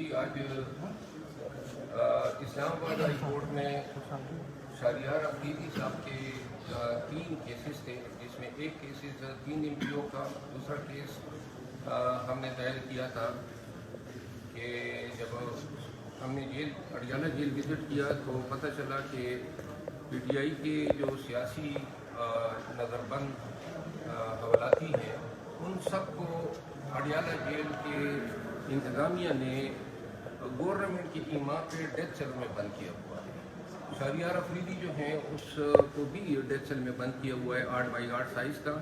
जी आज Islamabad high court में शाहरियार अफरीदी साहब के 3 केसेस थे, जिसमें एक केसेस 3 एमपीओ का, दूसरा केस हमने दायर किया था कि जब हमने अडियाला जेल विजिट किया तो पता चला कि पीटीआई के जो सियासी नज़रबंद हवालाती हैं उन सबको अडियाला जेल के इंतज़ामिया ने गवर्नमेंट की ईमा पे डेथ सेल में बंद किया हुआ है। शाहरियार अफरीदी जो हैं उसको भी डेथ सेल में बंद किया हुआ है 8x8 साइज़ का।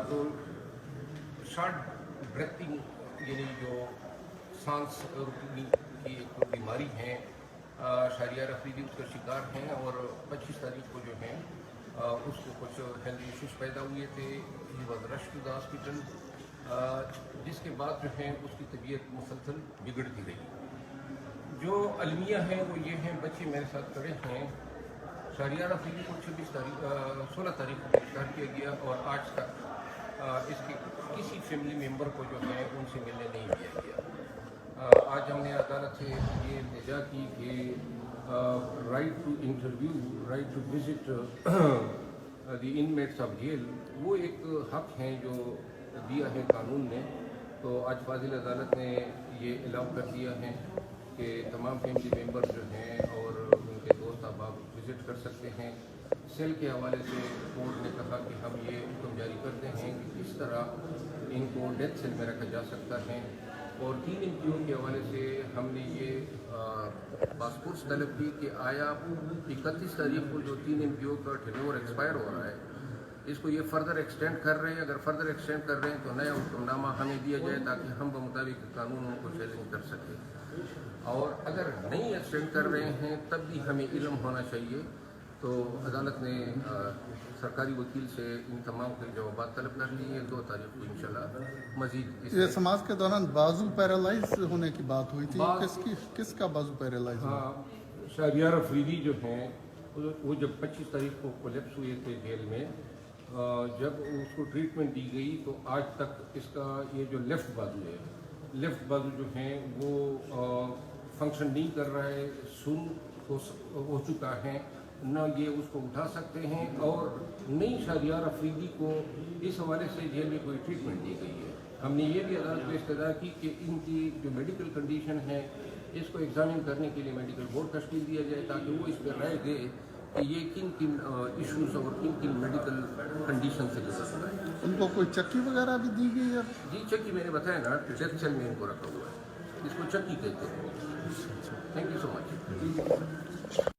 तो शॉर्ट ब्रेथिंग यानी जो सांस रुकने की एक बीमारी है, शाहरियार अफरीदी उसका शिकार हैं और 25 तारीख को जो है उसको कुछ हेल्थ इश्यूज पैदा हुए थे। He was rushed to the hospital, जिसके बाद जो है उसकी तबीयत मुसलसल बिगड़ती रही। जो अलमिया है वो ये हैं, बच्चे मेरे साथ खड़े हैं। शाहरियार अफरीदी को 16 तारीख को गिरफ्तार किया गया और आज तक इसके किसी फैमिली मेम्बर को जो है उनसे मिलने नहीं दिया गया। आज हमने अदालत से ये इल्तिजा की कि right to interview, right to visit the inmates of jail, वो एक हक है जो दिया है कानून ने। तो आज फाजिल अदालत ने ये अलाउ कर दिया है कि तमाम फैमिली मेम्बर जो हैं और उनके दोस्त अहबाब विज़िट कर सकते हैं। सेल के हवाले से कोर्ट ने कहा कि हम ये हुक्म जारी करते हैं कि किस तरह इनको डेथ सेल में रखा जा सकता है। और 3 एमपीओ के हवाले से हमने ये पासपोर्ट तलब की कि आया 31 तारीख को जो 3 एमपीओ का टेन्योर एक्सपायर हो रहा है, इसको ये फर्दर एक्सटेंड कर रहे हैं। अगर फर्दर एक्सटेंड कर रहे हैं तो नया हुक्मनामा हमें दिया जाए ताकि हम बमुताबिक कानून उनको चैलेंज कर सकें। और अगर नहीं एक्सटेंड कर रहे हैं तब भी हमें इल्म होना चाहिए। तो अदालत ने सरकारी वकील से इन तमाम के जवाब तलब कर लिए। 2 तारीख को इंशाल्लाह मजीद। ये समाज के दौरान बाजू पैरालाइज होने की बात हुई थी, किसका बाजू पैरालाइज हुआ? शाहरियार अफरीदी जो हैं वो जब 25 तारीख को कोलैप्स हुए थे जेल में, जब उसको ट्रीटमेंट दी गई तो आज तक इसका ये जो लेफ़्ट बाजू है, लेफ़्ट बाजू जो है वो फंक्शन नहीं कर रहा है, सुन्न हो चुका है, न ये उसको उठा सकते हैं और नई शाहरियार अफरीदी को इस हवाले से जेल में कोई ट्रीटमेंट दी गई है। हमने ये भी अदालत को इस्तदा की कि इनकी जो मेडिकल कंडीशन है इसको एग्जामिन करने के लिए मेडिकल बोर्ड तश्कील दिया जाए ताकि वो इस पर राय दे कि ये किन किन इश्यूज और किन किन मेडिकल कंडीशन से गुजर रहा है। उनको कोई चक्की वगैरह भी दी गई है? जी चक्की मैंने बताया ना, डेथ सेल में इनको रखा हुआ है, इसको चक्की कहते हैं। Thank you so much.